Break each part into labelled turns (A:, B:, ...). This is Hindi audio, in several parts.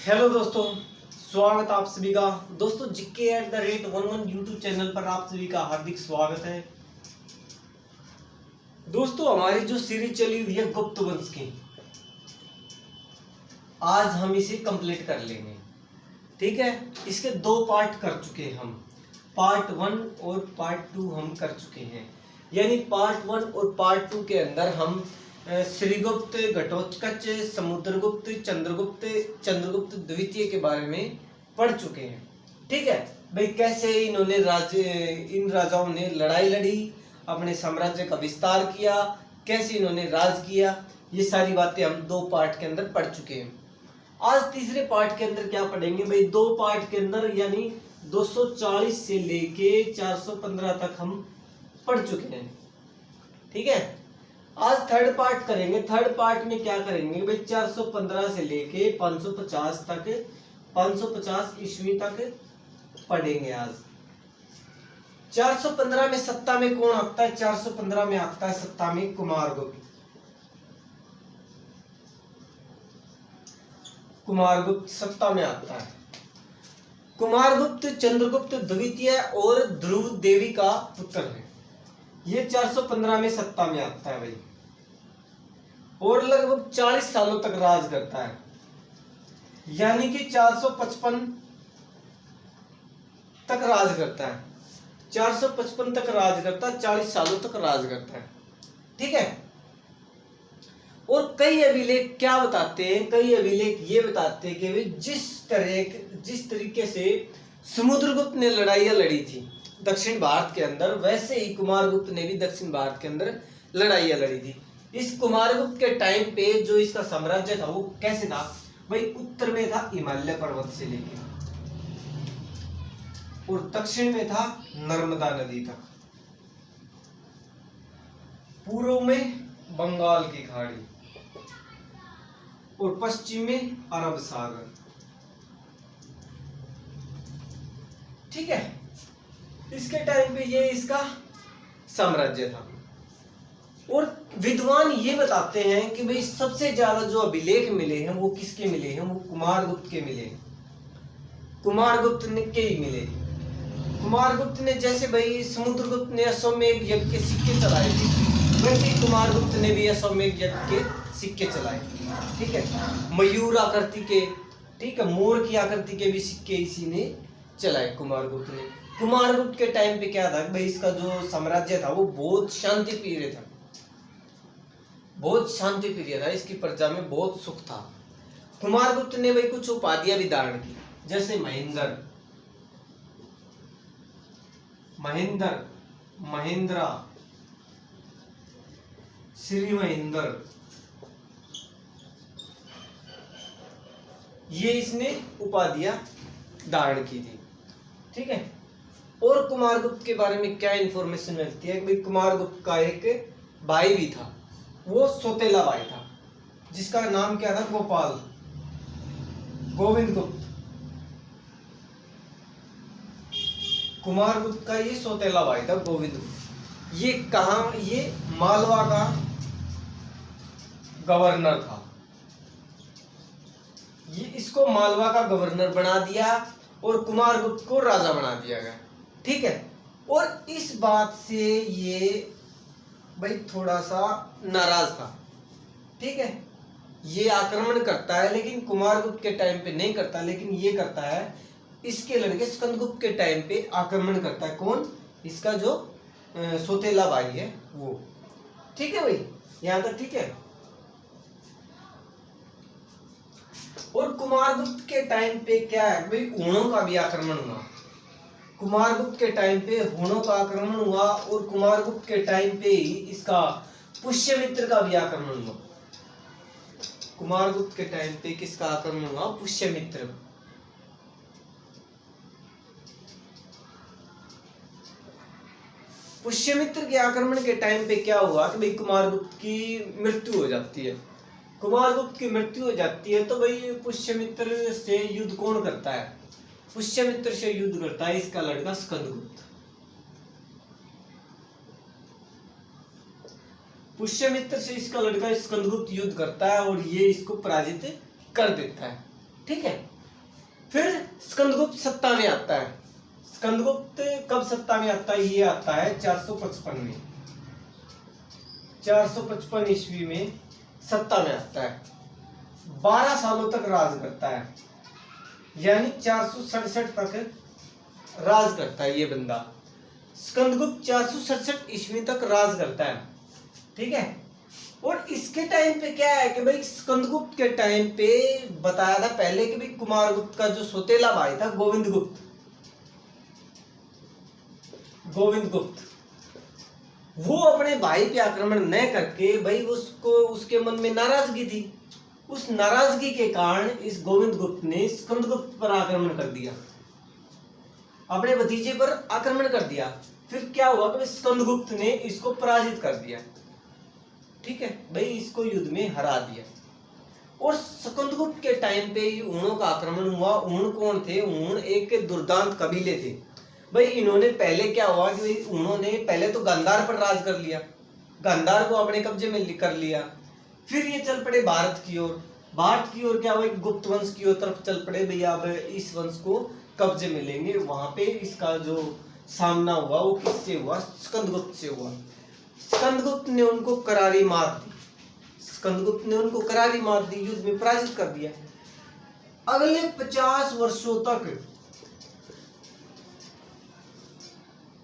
A: हेलो दोस्तों, स्वागत आप सभी का। दोस्तों GK@11 यूट्यूब चैनल पर आप सभी का हार्दिक स्वागत है। दोस्तों हमारी जो सीरीज चली हुई है गुप्त वंश की, आज हम इसे कंप्लीट कर लेंगे। ठीक है, इसके दो पार्ट कर चुके हैं हम, पार्ट 1 और पार्ट 2 हम कर चुके हैं। यानी पार्ट 1 और पार्ट 2 के अंदर हम श्रीगुप्त, घटोत्कच, समुद्रगुप्त, चंद्रगुप्त द्वितीय के बारे में पढ़ चुके हैं। ठीक है भाई, कैसे इन्होंने इन राजाओं ने लड़ाई लड़ी, अपने साम्राज्य का विस्तार किया, कैसे इन्होंने राज किया, ये सारी बातें हम दो पार्ट के अंदर पढ़ चुके हैं। आज तीसरे पार्ट के अंदर क्या पढ़ेंगे भाई, दो पार्ट के अंदर यानी 240 से लेके 415 तक हम पढ़ चुके हैं। ठीक है, आज थर्ड पार्ट करेंगे। थर्ड पार्ट में क्या करेंगे भाई, 415 से लेके 550 तक, 550 ईस्वी तक पढ़ेंगे आज। 415 में सत्ता में कौन आता है? 415 में आता है सत्ता में कुमारगुप्त। कुमारगुप्त सत्ता में आता है। कुमारगुप्त चंद्रगुप्त द्वितीय और ध्रुव देवी का पुत्र है। ये 415 में सत्ता में आता है भाई, और लगभग 40 सालों तक राज करता है। यानी कि 455 तक राज करता है, 455 तक राज करता है, 40 सालों तक राज करता है। ठीक है, और कई अभिलेख क्या बताते हैं, कई अभिलेख ये बताते हैं कि भाई जिस तरीके से समुद्रगुप्त ने लड़ाइयां लड़ी थी दक्षिण भारत के अंदर, वैसे ही कुमारगुप्त ने भी दक्षिण भारत के अंदर लड़ाइयां लड़ी थी। इस कुमारगुप्त के टाइम पे जो इसका साम्राज्य था वो कैसे था भाई, उत्तर में था हिमालय पर्वत से लेके, और दक्षिण में था नर्मदा नदी तक, पूर्व में बंगाल की खाड़ी, और पश्चिम में अरब सागर। ठीक है, इसके टाइम पे ये इसका साम्राज्य था। और विद्वान ये बताते हैं कि भाई सबसे ज्यादा जो अभिलेख मिले हैं वो किसके मिले हैं? वो कुमारगुप्त के मिले, कुमारगुप्त ने के ही मिले। कुमारगुप्त ने, जैसे भाई समुद्रगुप्त ने अश्वमेध यज्ञ के सिक्के चलाए थे, वैसे ही कुमारगुप्त ने भी अश्वमेध यज्ञ के सिक्के चलाए। ठीक है, मयूर आकृति के, ठीक है, मोर की आकृति के भी सिक्के इसी ने चलाए कुमारगुप्त ने। कुमारगुप्त के टाइम पे क्या था भाई, इसका जो साम्राज्य था वो बहुत शांति प्रिय था, बहुत शांति प्रिय था, इसकी प्रजा में बहुत सुख था। कुमारगुप्त ने भाई कुछ उपाधियां भी धारण की, जैसे महेंद्र, श्री महेंद्र, ये इसने उपाधियां धारण की थी। ठीक है, और कुमारगुप्त के बारे में क्या इंफॉर्मेशन मिलती है कि भाई कुमारगुप्त का एक भाई भी था, वो सौतेला भाई था, जिसका नाम क्या था? गोविंद गुप्त। कुमारगुप्त का ये सौतेला भाई था गोविंद गुप्त। ये कहां? ये मालवा का गवर्नर था। ये इसको मालवा का गवर्नर बना दिया और कुमारगुप्त को राजा बना दिया गया। ठीक है, और इस बात से ये भाई थोड़ा सा नाराज था। ठीक है, ये आक्रमण करता है लेकिन कुमारगुप्त के टाइम पे नहीं करता, लेकिन ये करता है इसके लड़के स्कंदगुप्त के टाइम पे आक्रमण करता है। कौन? इसका जो सौतेला भाई है वो। ठीक है भाई, यहां तक ठीक है। और कुमारगुप्त के टाइम पे क्या है भाई, हूणों का भी आक्रमण हुआ। कुमारगुप्त के टाइम पे हूणों का आक्रमण हुआ, और कुमारगुप्त के टाइम पे ही इसका पुष्यमित्र का भी आक्रमण हुआ। कुमारगुप्त के टाइम पे किसका आक्रमण हुआ? पुष्यमित्र। पुष्यमित्र के आक्रमण के टाइम पे क्या हुआ कि भाई कुमारगुप्त की मृत्यु हो जाती है। कुमारगुप्त की मृत्यु हो जाती है तो भाई पुष्यमित्र से युद्ध कौन करता है? पुष्यमित्र से युद्ध करता है इसका लड़का स्कंदगुप्त। पुष्यमित्र से इसका लड़का स्कंदगुप्त युद्ध करता है और ये इसको पराजित कर देता है। ठीक है, फिर स्कंदगुप्त सत्ता में आता है। स्कंदगुप्त कब सत्ता में आता है? ये आता है 455 में, 455 ईस्वी में सत्ता में आता है। 12 सालों तक राज करता है, यानी 467 तक राज करता है ये बंदा। स्कंदगुप्त 467 ईस्वी तक राज करता है, ठीक है। और इसके टाइम पे क्या है कि भाई स्कंदगुप्त के टाइम पे बताया था पहले कि भाई कुमारगुप्त का जो सौतेला भाई था गोविंद गुप्त, वो अपने भाई पे आक्रमण न करके भाई उसको, उसके मन में नाराजगी थी। उस नाराजगी के कारण इस गोविंद गुप्त ने स्कंदगुप्त पर आक्रमण कर दिया, अपने भतीजे पर आक्रमण कर दिया। फिर क्या हुआ कि स्कंदगुप्त ने इसको पराजित कर दिया, ठीक है भाई, इसको युद्ध में हरा दिया। और स्कंदगुप्त के टाइम पे ही ऊणों का आक्रमण हुआ। ऊण कौन थे? ऊण एक दुर्दांत कबीले थे भाई। इन्होंने पहले क्या हुआ कि उन्होंने पहले तो गांधार पर राज कर लिया, गांधार को अपने कब्जे में कर लिया। फिर ये चल पड़े भारत की ओर। भारत की ओर क्या हुआ, गुप्त वंश की ओर तरफ चल पड़े भैया, अब इस वंश को कब्जे में लेंगे। वहां पे इसका जो सामना हुआ वो किससे हुआ? स्कंदगुप्त से हुआ। स्कंदगुप्त ने उनको करारी मार दी, स्कंदगुप्त ने उनको करारी मार दी, युद्ध में पराजित कर दिया। अगले 50 वर्षों तक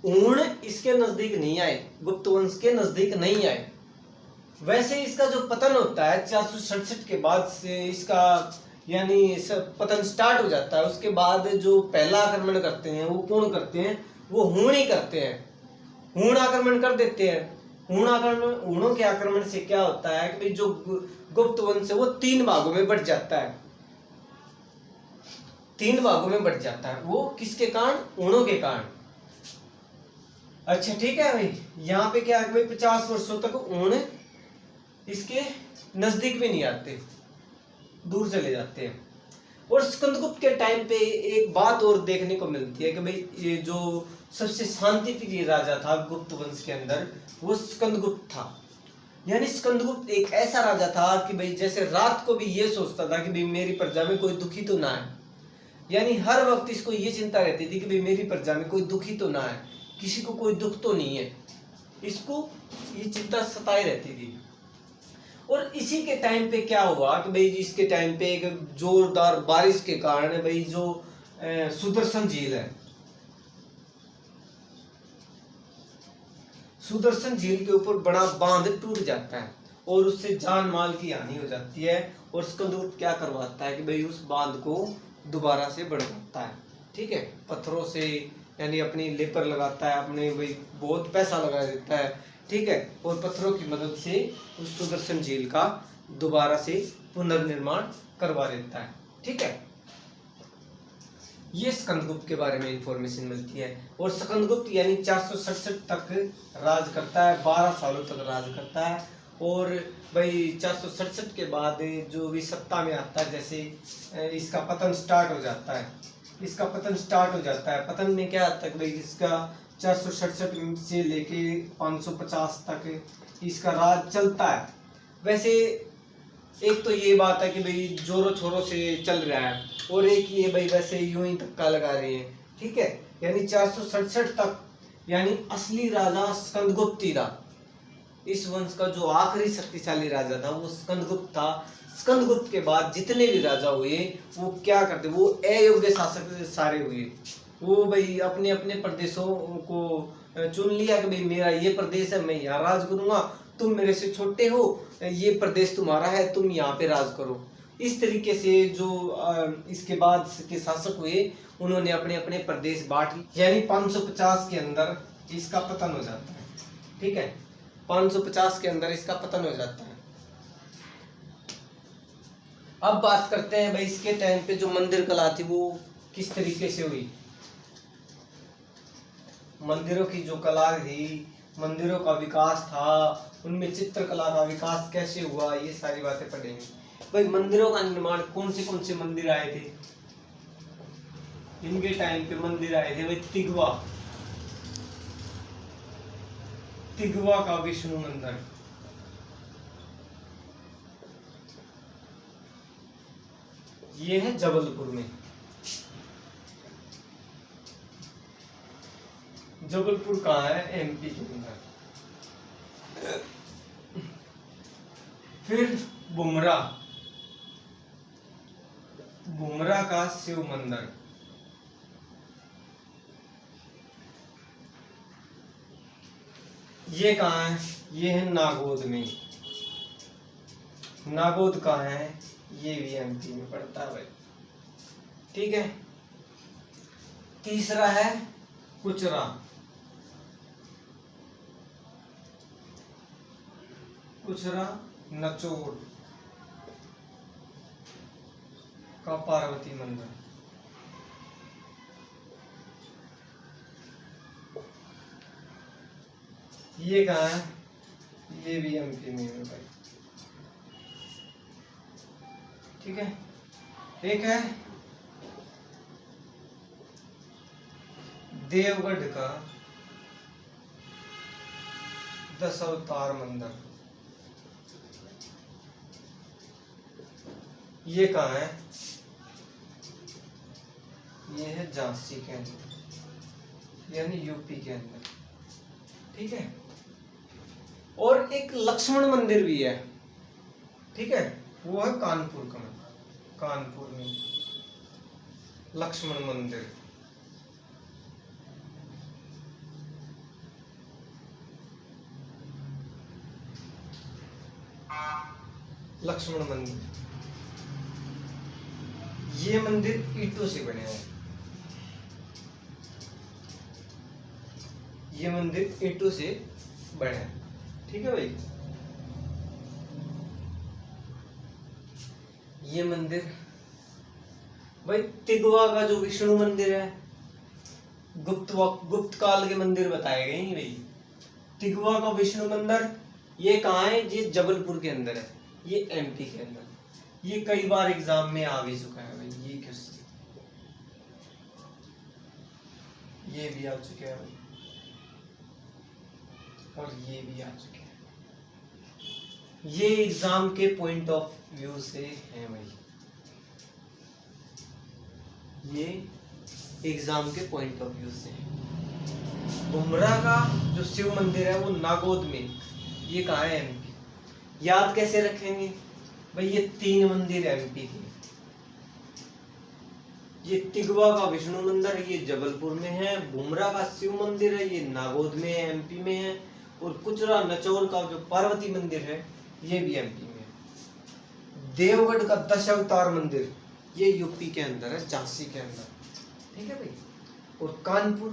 A: ऊण इसके नजदीक नहीं आए, गुप्त वंश के नजदीक नहीं आए। वैसे इसका जो पतन होता है 467 के बाद से, इसका यानी पतन स्टार्ट हो जाता है। उसके बाद जो पहला आक्रमण करते हैं वो कौन करते हैं? वो हूण ही करते हैं। हूण आक्रमण कर देते हैं। हूणों के आक्रमण से क्या होता है कि जो गुप्त वंश है वो 3 भागों में बट जाता है, 3 भागों में बट जाता है। वो किसके कारण? ऊणों के कारण। अच्छा ठीक है भाई, यहाँ पे क्या है भाई 50 वर्षों तक ऊण इसके नजदीक भी नहीं आते, दूर चले जाते हैं। और स्कंदगुप्त के टाइम पे एक बात और देखने को मिलती है कि भाई ये जो सबसे शांति प्रिय राजा था गुप्त वंश के अंदर वो स्कंदगुप्त था। यानी स्कंदगुप्त एक ऐसा राजा था कि भाई जैसे रात को भी ये सोचता था कि भाई मेरी प्रजा में कोई दुखी तो ना है। यानी हर वक्त इसको ये चिंता रहती थी कि भाई मेरी प्रजा में कोई दुखी तो ना है, किसी को कोई दुख तो नहीं है, इसको ये चिंता सताए रहती थी। और इसी के टाइम पे क्या हुआ कि भाई इसके टाइम पे एक जोरदार बारिश के कारण भाई जो सुदर्शन झील है, सुदर्शन झील के ऊपर बड़ा बांध टूट जाता है और उससे जान माल की हानि हो जाती है। और स्कंदगुप्त क्या करवाता है कि भाई उस बांध को दोबारा से बढ़ाता है, ठीक है, पत्थरों से, यानी अपनी लेपर लगाता है, अपने भाई बहुत पैसा लगा देता है, ठीक है, और पत्थरों की मदद से उस सुदर्शन झील का दोबारा से पुनर्निर्माण करवा देता है, ठीक है। ये स्कंदगुप्त के बारे में इंफॉर्मेशन मिलती है। और स्कंदगुप्त यानी 467 तक राज करता है, 12 सालों तक राज करता है। और भाई 467 के बाद जो भी सत्ता में आता है, जैसे इसका पतन स्टार्ट हो जाता है, इसका पतन स्टार्ट हो जाता है। पतन में क्या आता है भाई इसका 467 से लेके 550 तक इसका राज चलता है। वैसे एक तो ये बात है कि भाई जोरों छोरों से चल रहा है, और एक ये भाई वैसे यूं ही धक्का लगा रहे हैं, ठीक है। यानी 467 तक यानी असली राजा स्कंदगुप्त ही था। इस वंश का जो आखिरी शक्तिशाली राजा था वो स्कंदगुप्त था। स्कंदगुप्त के बाद जितने भी राजा हुए वो क्या करते, वो अयोग्य शासक सारे हुए। वो भाई अपने अपने प्रदेशों को चुन लिया कि भाई मेरा ये प्रदेश है, मैं यहाँ राज करूंगा, तुम मेरे से छोटे हो, ये प्रदेश तुम्हारा है, तुम यहाँ पे राज करो। इस तरीके से जो इसके बाद के शासक हुए उन्होंने अपने अपने प्रदेश बांट लिए। यानी 550 के अंदर इसका पतन हो जाता है, ठीक है, 550 के अंदर इसका पतन हो जाता है। अब बात करते हैं भाई इसके टाइम पे जो मंदिर कला थी वो किस तरीके से हुई। मंदिरों की जो कला थी, मंदिरों का विकास था, उनमें चित्रकला का विकास कैसे हुआ, ये सारी बातें पढ़ेंगे। भाई मंदिरों का निर्माण कौन से मंदिर आए थे इनके टाइम पे? मंदिर आए थे भाई तिगवा का विष्णु मंदिर, ये है जबलपुर में। जबलपुर कहाँ है? एमपी के अंदर। फिर बुमरा, बुमरा का शिव मंदिर, ये कहाँ है? ये है नागौद में। नागौद कहाँ है? ये भी एमपी में पड़ता है भाई। ठीक है। तीसरा है कुचरा, कुचरा नचोड़ का पार्वती मंदिर, ये कहाँ है? ये भी एमपी में है भाई। ठीक है। एक है देवगढ़ का दशावतार मंदिर, ये कहाँ है? ये है झांसी के अंदर, यानी यूपी के अंदर। ठीक है। और एक लक्ष्मण मंदिर भी है। ठीक है, वो है कानपुर का, कानपुर में लक्ष्मण मंदिर। लक्ष्मण मंदिर, ये मंदिर ईंटों से बने हैं। ये मंदिर ईंटों से बने हैं। ठीक है भाई। ये मंदिर भाई तिगवा का जो विष्णु मंदिर है, गुप्त काल के मंदिर बताए गए हैं भाई। तिगवा का विष्णु मंदिर ये कहाँ है? ये जबलपुर के अंदर है, ये एमपी के अंदर। ये कई बार एग्जाम में आ भी चुका है भाई। ये क्वेश्चन ये भी आ चुके हैं भाई, और ये भी आ चुके हैं। ये एग्जाम के पॉइंट ऑफ व्यू से है भाई। ये एग्जाम के पॉइंट ऑफ व्यू से है। बुमरा का जो शिव मंदिर है वो नागौद में, ये कहाँ है? एमपी। याद कैसे रखेंगे भाई? ये 3 मंदिर एमपी के। ये तिगवा का विष्णु मंदिर ये जबलपुर में है, बुमरा का शिव मंदिर है ये नागौद में है, एमपी में है, और कुचरा नचौर का जो पार्वती मंदिर है ये भी एमपी में है। देवगढ़ का दशावतार मंदिर ये यूपी के अंदर है, झांसी के अंदर। ठीक है भाई। और कानपुर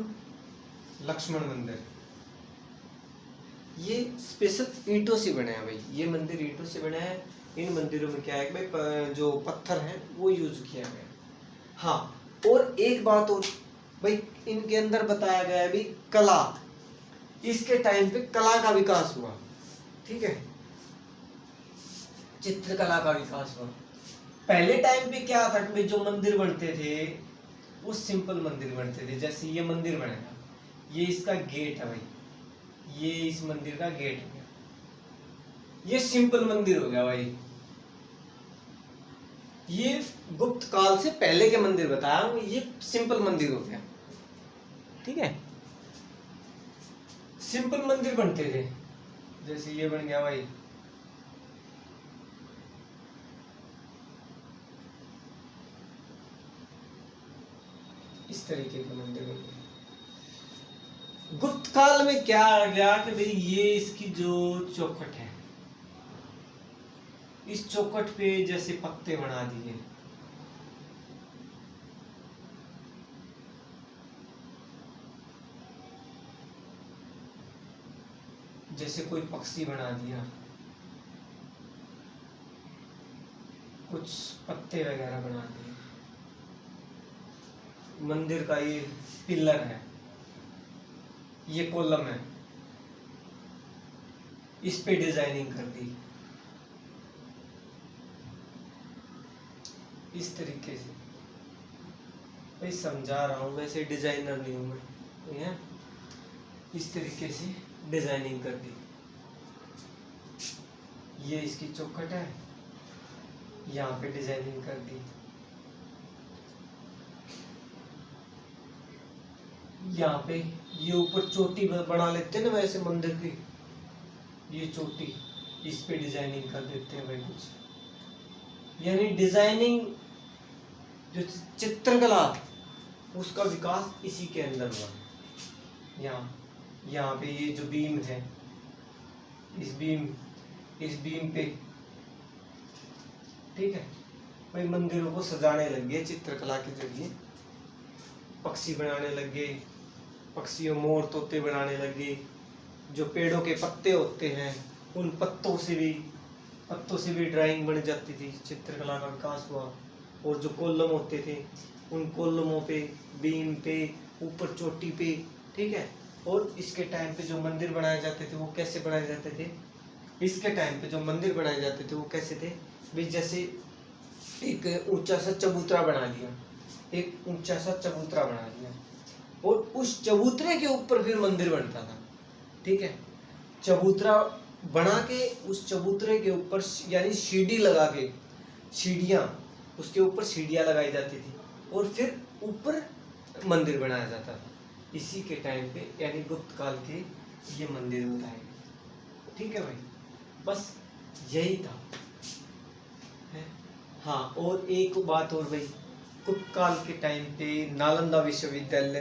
A: लक्ष्मण मंदिर ये स्पेशल ईंटों से बने हैं भाई। ये मंदिर ईंटों से बने हैं। इन मंदिरों में क्या है भाई, जो पत्थर है वो यूज किया गया। हाँ, और एक बात और भाई, इनके अंदर बताया गया है भी कला। इसके टाइम पे कला का विकास हुआ। ठीक है, चित्रकला का विकास हुआ। पहले टाइम पे क्या था कि जो मंदिर बनते थे वो सिंपल मंदिर बनते थे। जैसे ये मंदिर बनेगा, ये इसका गेट है भाई, ये इस मंदिर का गेट है, ये सिंपल मंदिर हो गया भाई। ये गुप्त काल से पहले के मंदिर बताया, ये सिंपल मंदिर हो गया। ठीक है, सिंपल मंदिर बनते थे। जैसे ये बन गया भाई, इस तरीके के मंदिर बन गए। गुप्त काल में क्या आ गया कि भाई ये इसकी जो चौखट है, इस चौखट पे जैसे पत्ते बना दिए, जैसे कोई पक्षी बना दिया, कुछ पत्ते वगैरह बना दिए। मंदिर का ये पिलर है, ये कॉलम है, इस पे डिजाइनिंग कर दी इस तरीके से। भाई समझा रहा हूँ, वैसे डिजाइनर नहीं हूँ मैं। है इस तरीके से डिजाइनिंग कर दी। ये इसकी चौखट है, यहाँ पे डिजाइनिंग कर दी। यहाँ पे ये ऊपर चोटी बना लेते हैं ना वैसे मंदिर की, ये चोटी, इस पे डिजाइनिंग कर देते हैं भाई कुछ। यानी डिजाइनिंग जो चित्रकला उसका विकास इसी के अंदर हुआ। यहाँ पे ये जो बीम है, इस बीम पे, ठीक है भाई, मंदिरों को सजाने लग गए चित्रकला के जरिए। पक्षी बनाने लग गए, पक्षियों, मोर, तोते बनाने लग गए। जो पेड़ों के पत्ते होते हैं उन पत्तों से भी ड्राइंग बन जाती थी, चित्रकला का विकास हुआ। और जो कॉलम होते थे उन कॉलमों पे, बीम पे, ऊपर चोटी पे, ठीक है। और इसके टाइम पे जो मंदिर बनाए जाते थे वो कैसे बनाए जाते थे, इसके टाइम पे जो मंदिर बनाए जाते थे वो कैसे थे भाई, जैसे एक ऊंचा सा चबूतरा बना लिया, एक ऊंचा सा चबूतरा बना लिया, और उस चबूतरे के ऊपर फिर मंदिर बनता था, ठीक है। चबूतरा बना के उस चबूतरे के ऊपर यानी सीढ़ी लगा के, सीढ़ियाँ, उसके ऊपर सीढ़ियाँ लगाई जाती थी और फिर ऊपर मंदिर बनाया जाता था। इसी के टाइम पे यानी गुप्त काल के ये मंदिर बताए गए, ठीक है भाई। बस यही था है? हाँ, और एक बात और भाई, गुप्त काल के टाइम पे नालंदा विश्वविद्यालय